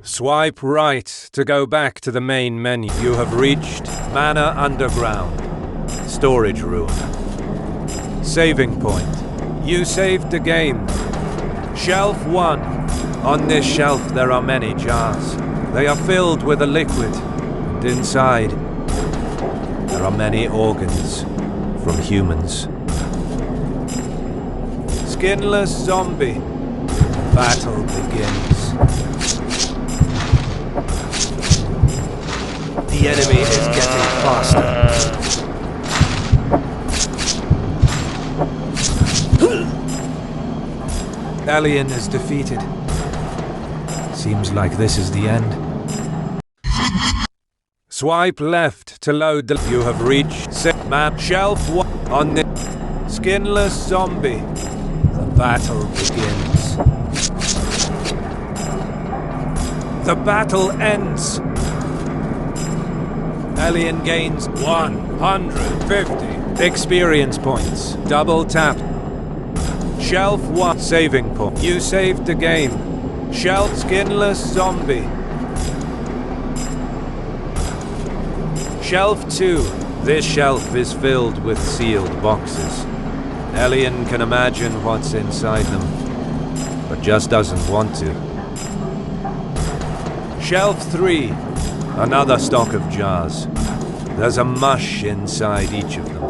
Swipe right to go back to the main menu. You have reached Manor Underground. Storage room. Saving point. You saved the game. Shelf 1. On this shelf there are many jars. They are filled with a liquid. And inside there are many organs from humans. Skinless zombie. Battle begins. The enemy is getting faster. Alien is defeated. Seems like this is the end. Swipe left to load the... You have reached map shelf 1 on the skinless zombie. The battle begins. The battle ends. Alien gains 150 experience points. Double tap. Shelf 1 saving point. You saved the game. Shelf skinless zombie. Shelf 2. This shelf is filled with sealed boxes. Alien can imagine what's inside them, but just doesn't want to. Shelf 3. Another stock of jars. There's a mush inside each of them.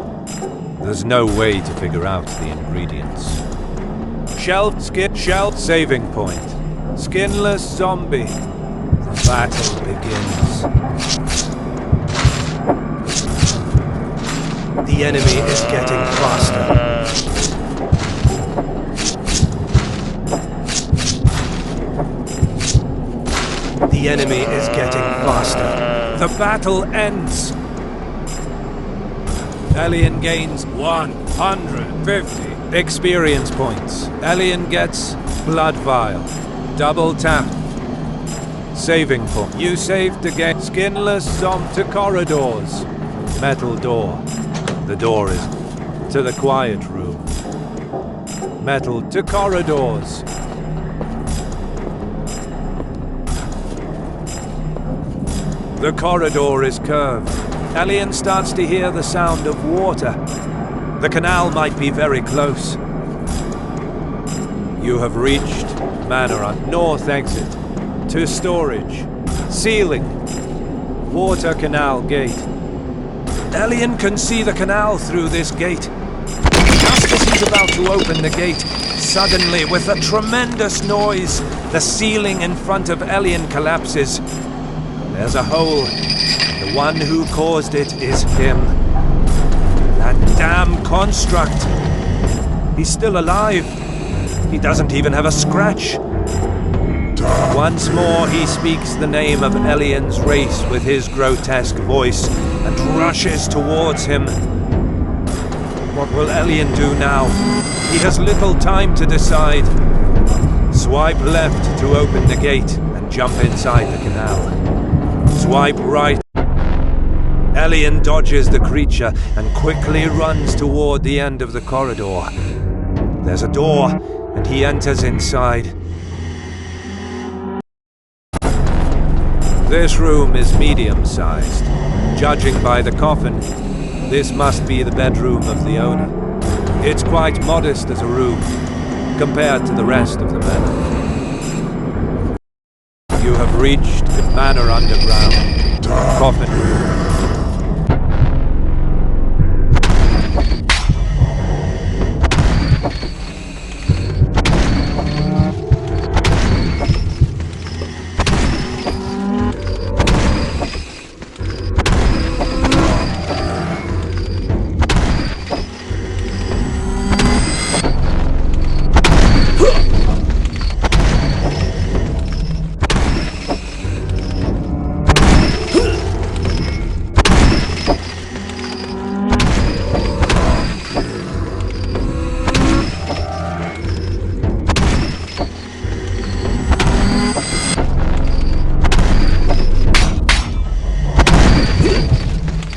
There's no way to figure out the ingredients. Shelf saving point. Skinless zombie. The battle begins. The enemy is getting faster. The enemy is getting faster. The battle ends. Alien gains 150 experience points. Alien gets blood vial. Double tap. Saving point. You saved the game. Skinless zombie to corridors. Metal door. The door is to the quiet room. Metal to corridors. The corridor is curved. Alien starts to hear the sound of water. The canal might be very close. You have reached Manor on north exit. To storage. Ceiling. Water canal gate. Alien can see the canal through this gate. Just as he's about to open the gate, suddenly, with a tremendous noise, the ceiling in front of Alien collapses. There's a hole. The one who caused it is him. That damn construct. He's still alive. He doesn't even have a scratch. Once more he speaks the name of Alien's race with his grotesque voice and rushes towards him. What will Alien do now? He has little time to decide. Swipe left to open the gate and jump inside the canal. Swipe right. Alien dodges the creature and quickly runs toward the end of the corridor. There's a door, and he enters inside. This room is medium-sized. Judging by the coffin, this must be the bedroom of the owner. It's quite modest as a room, compared to the rest of the manor. You have reached the Manor Underground. Coffin room.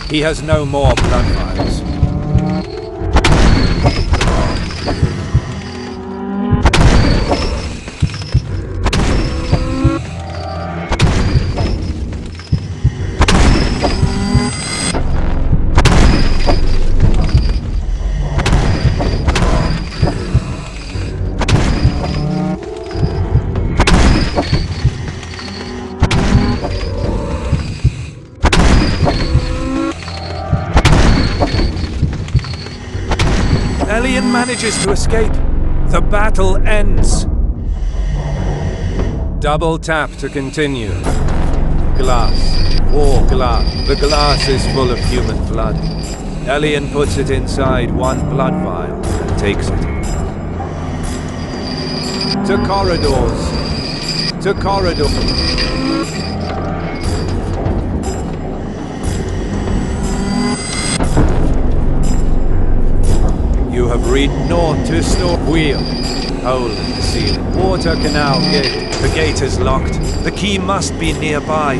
He has no more blood vials. manages to escape. The battle ends. Double tap to continue. Glass. War glass. The glass is full of human blood. Elian puts it inside one blood vial and takes it. To corridors. To corridors. You have reached north to store wheel. Hole in the ceiling. Water canal gate. The gate is locked. The key must be nearby.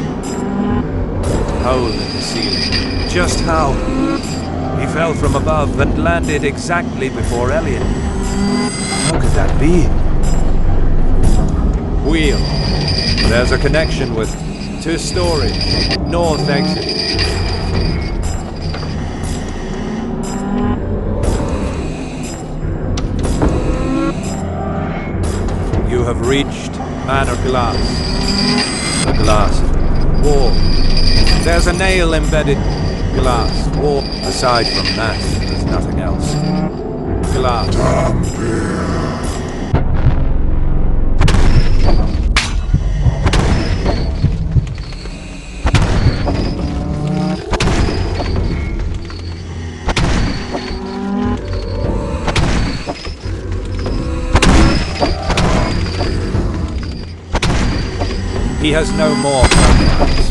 Hole in the ceiling. Just how? He fell from above and landed exactly before Elian. How could that be? Wheel. There's a connection with to storage. North exit. You have reached Manor Glass. The glass wall. There's a nail embedded. Glass wall. Aside from that, there's nothing else. Glass. He has no more programs.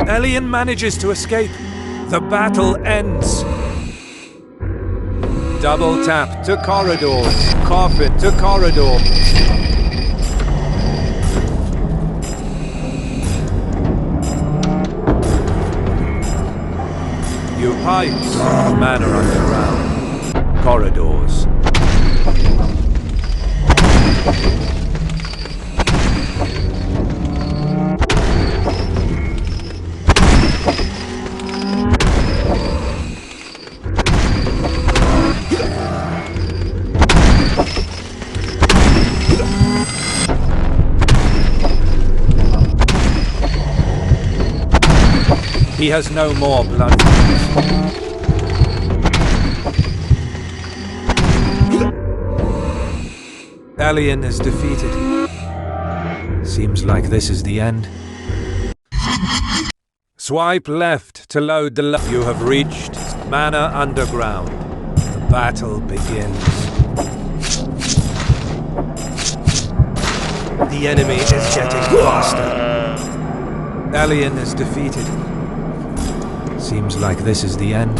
Elian manages to escape. The battle ends. Double tap to corridors. Coffin to corridor. You pipes. Manor underground. Corridors. He has no more blood. Elian is defeated. Seems like this is the end. Swipe left to load the You have reached Manor Underground. The battle begins. The enemy is getting faster. Elian is defeated. Seems like this is the end.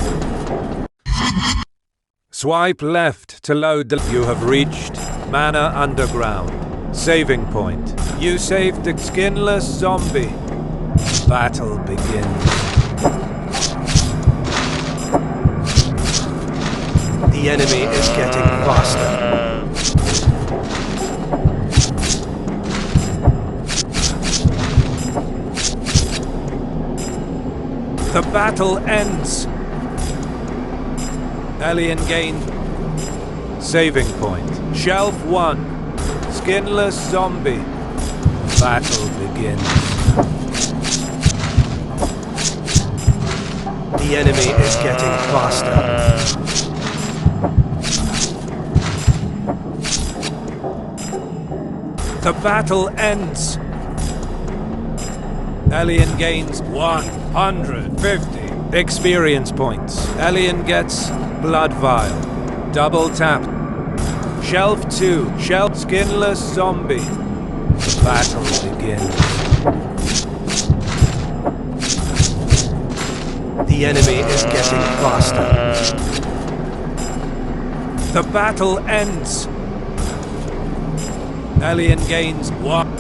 Swipe left to load the You have reached Manor Underground. Saving point. You saved the skinless zombie. Battle begins. The enemy is getting faster. The battle ends. Elian gained. Saving point. Shelf 1. Skinless zombie. Battle begins. The enemy is getting faster. The battle ends. Elian gains 150 experience points. Elian gets blood vial. Double tap. Shelf 2. Shelf skinless zombie. The battle begins. The The enemy is getting faster. The battle ends. Elian gains one.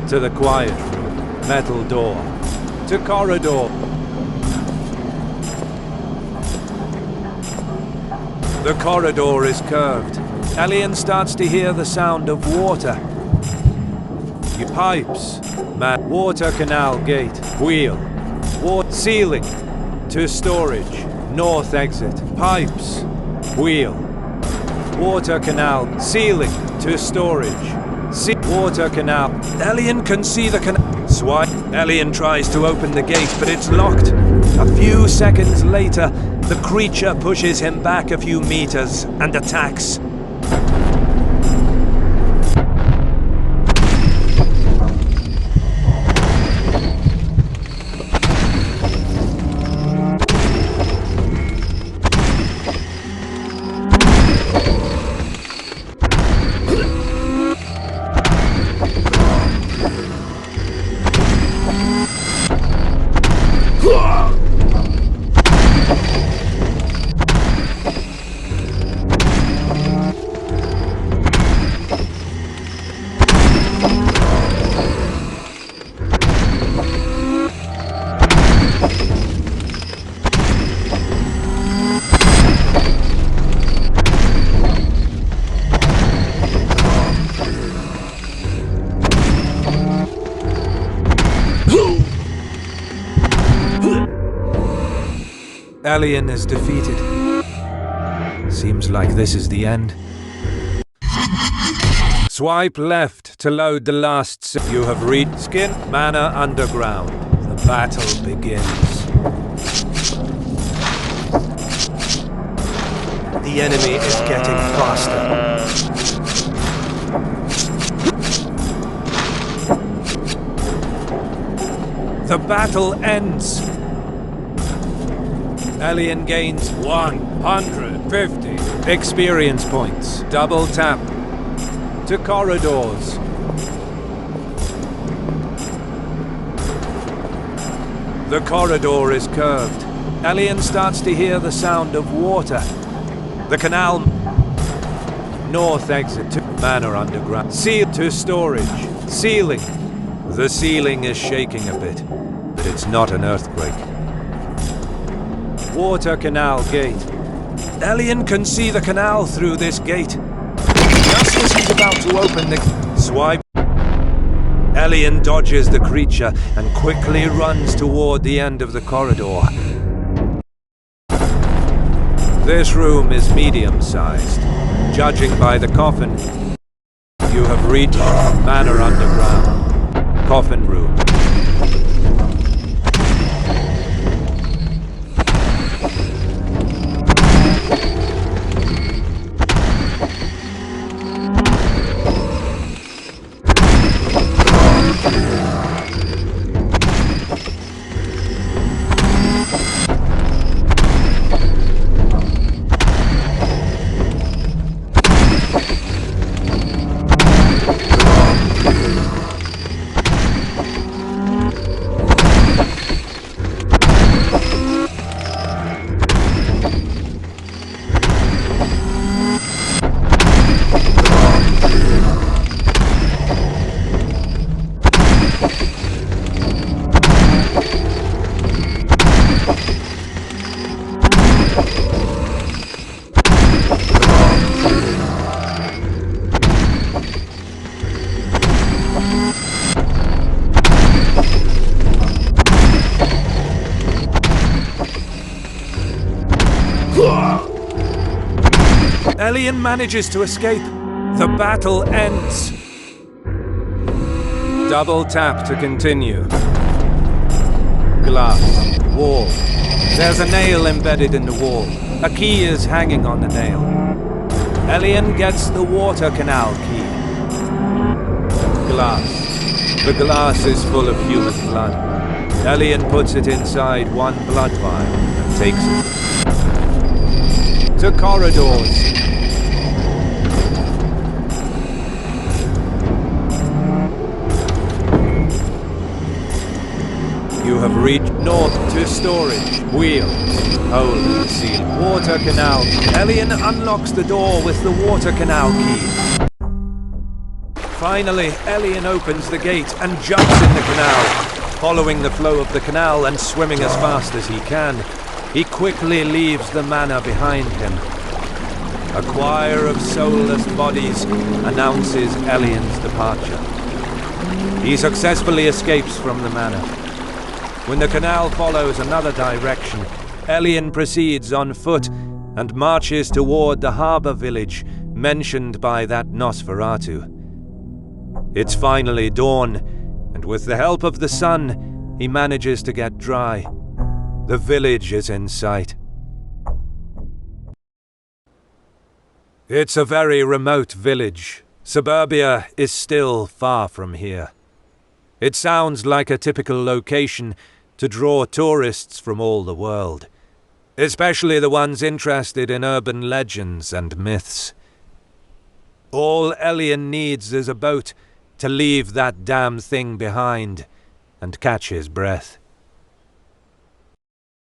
To the quiet room. Metal door. To corridor. The corridor is curved. Elian starts to hear the sound of water. Pipes. Water canal gate. Wheel. Water ceiling. To storage. North exit. Pipes. Wheel. Water canal. Ceiling. To storage. Water canal. Elian can see the canal. Swipe. Elian tries to open the gate, but it's locked. A few seconds later, the creature pushes him back a few meters and attacks. Elian is defeated. Seems like this is the end. Swipe left to load the last. You have reached Skin Manor Underground. The battle begins. The enemy is getting faster. The battle ends. Elian gains 150 experience points. Double tap to corridors. The corridor is curved. Elian starts to hear the sound of water. The canal. North exit to Manor Underground. Seal to storage. Ceiling. The ceiling is shaking a bit, but it's not an earthquake. Water canal gate. Elian can see the canal through this gate. Just as he's about to open the swipe, Elian dodges the creature and quickly runs toward the end of the corridor. This room is medium-sized. Judging by the coffin, you have reached Manor Underground. Coffin room. Elian manages to escape. The battle ends. Double tap to continue. Glass. Wall. There's a nail embedded in the wall. A key is hanging on the nail. Elian gets the water canal key. Glass. The glass is full of human blood. Elian puts it inside one blood vial and takes it. To corridors. You have reached north to storage. Wheels. Hole in the ceiling. Water canal. Elian unlocks the door with the water canal key. Finally, Elian opens the gate and jumps in the canal. Following the flow of the canal and swimming as fast as he can, he quickly leaves the manor behind him. A choir of soulless bodies announces Elian's departure. He successfully escapes from the manor. When the canal follows another direction, Elian proceeds on foot and marches toward the harbor village mentioned by that Nosferatu. It's finally dawn, and with the help of the sun, he manages to get dry. The village is in sight. It's a very remote village. Suburbia is still far from here. It sounds like a typical location to draw tourists from all the world, especially the ones interested in urban legends and myths. All Elian needs is a boat to leave that damn thing behind and catch his breath.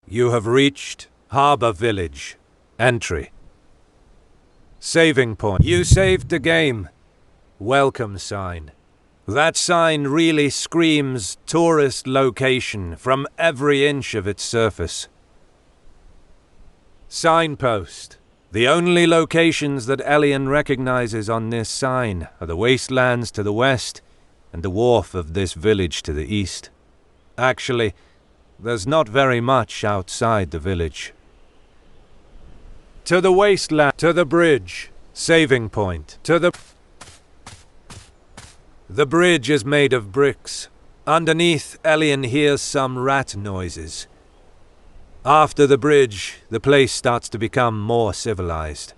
You have reached Harbor Village. Entry. Saving point. You saved the game. Welcome sign. That sign really screams tourist location from every inch of its surface. Signpost. The only locations that Elian recognizes on this sign are the wastelands to the west and the wharf of this village to the east. Actually, there's not very much outside the village. To the wasteland, to the bridge, saving point, to the... The bridge is made of bricks. Underneath, Elian hears some rat noises. After the bridge, the place starts to become more civilized.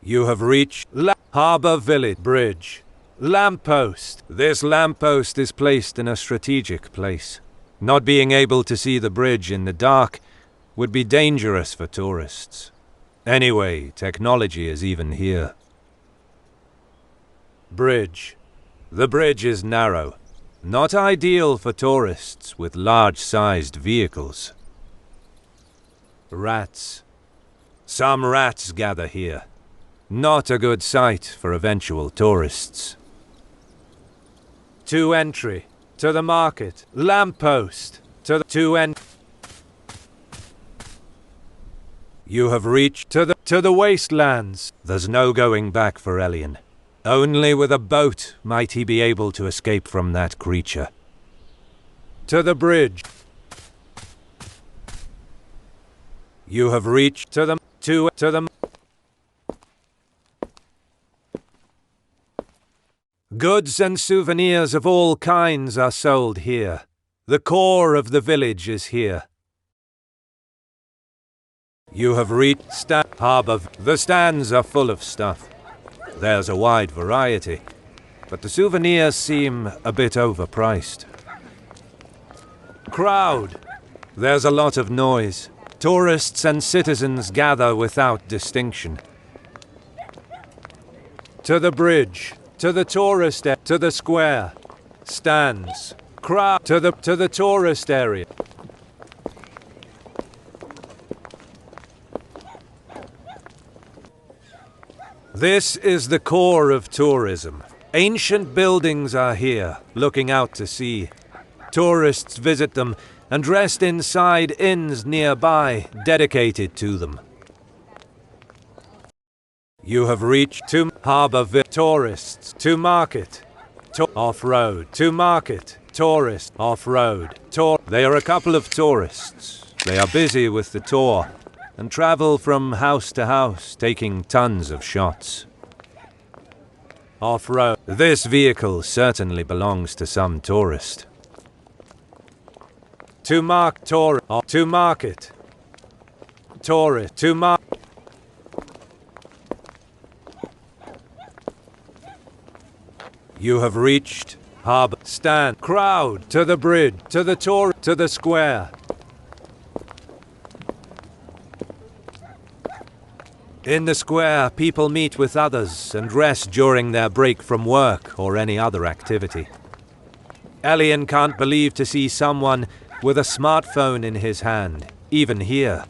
You have reached Harbor Village Bridge. Lamppost. This lamppost is placed in a strategic place. Not being able to see the bridge in the dark would be dangerous for tourists. Anyway, technology is even here. Bridge. The bridge is narrow. Not ideal for tourists with large-sized vehicles. Rats. Some rats gather here. Not a good sight for eventual tourists. To entry. To the market. Lamppost. You have reached to the wastelands. There's no going back for Elian. Only with a boat might he be able to escape from that creature. To the bridge. You have reached to the Goods and souvenirs of all kinds are sold here. The core of the village is here. You have reached Harbor. The stands are full of stuff. There's a wide variety, but the souvenirs seem a bit overpriced. Crowd. There's a lot of noise. Tourists and citizens gather without distinction. To the bridge. To the tourist to the square. Stands. Crowd. To the tourist area. This is the core of tourism. Ancient buildings are here, looking out to sea. Tourists visit them and rest inside inns nearby, dedicated to them. You have reached to Harbor Village. Tourists. To market. Off-road. To market. Tourist. Off-road. They are a couple of tourists. They are busy with the tour and travel from house to house, taking tons of shots. Off-road. This vehicle certainly belongs to some tourist. To market. Tourist. To market. You have reached Harbor. Stand. Crowd. To the bridge. To the tour. To the square. In the square, people meet with others and rest during their break from work or any other activity. Elian can't believe to see someone with a smartphone in his hand, even here.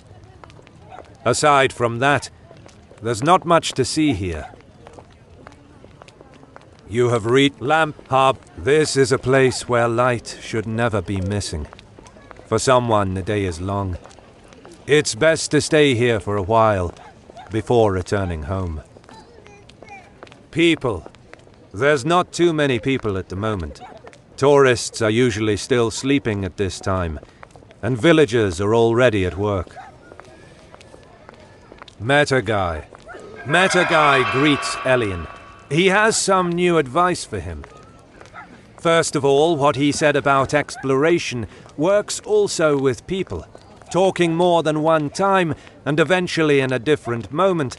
Aside from that, there's not much to see here. You have reached Lamp Hub. This is a place where light should never be missing. For someone, the day is long. It's best to stay here for a while before returning home. People. There's not too many people at the moment. Tourists are usually still sleeping at this time, and villagers are already at work. Metagai. Metagai greets Elian. He has some new advice for him. First of all, what he said about exploration works also with people. Talking more than one time, and eventually in a different moment,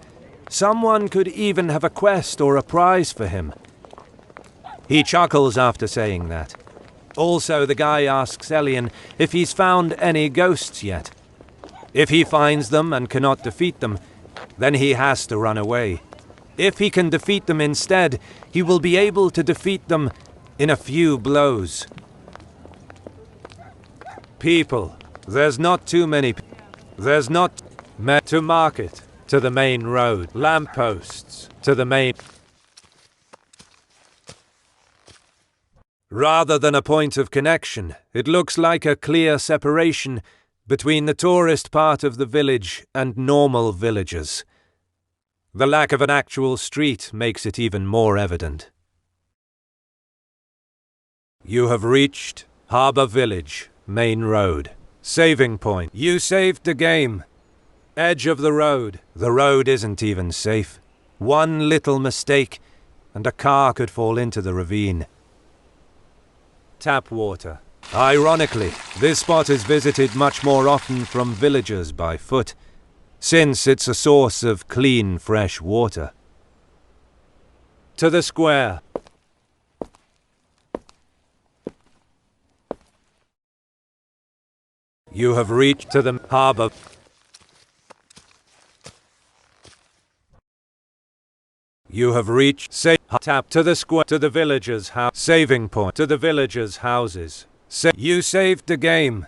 someone could even have a quest or a prize for him. He chuckles after saying that. Also, the guy asks Elian if he's found any ghosts yet. If he finds them and cannot defeat them, then he has to run away. If he can defeat them instead, he will be able to defeat them in a few blows. People. There's not too many. There's not to market, to the main road, lampposts, to the main. Rather than a point of connection, it looks like a clear separation between the tourist part of the village and normal villagers. The lack of an actual street makes it even more evident. You have reached Harbour Village, main road. Saving point. You saved the game. Edge of the road. The road isn't even safe. One little mistake, and a car could fall into the ravine. Tap water. Ironically, this spot is visited much more often from villagers by foot, since it's a source of clean, fresh water. To the square. You have reached to the harbour. You have reached tap to the square to the villagers' house. Saving point to the villagers' houses. You saved the game.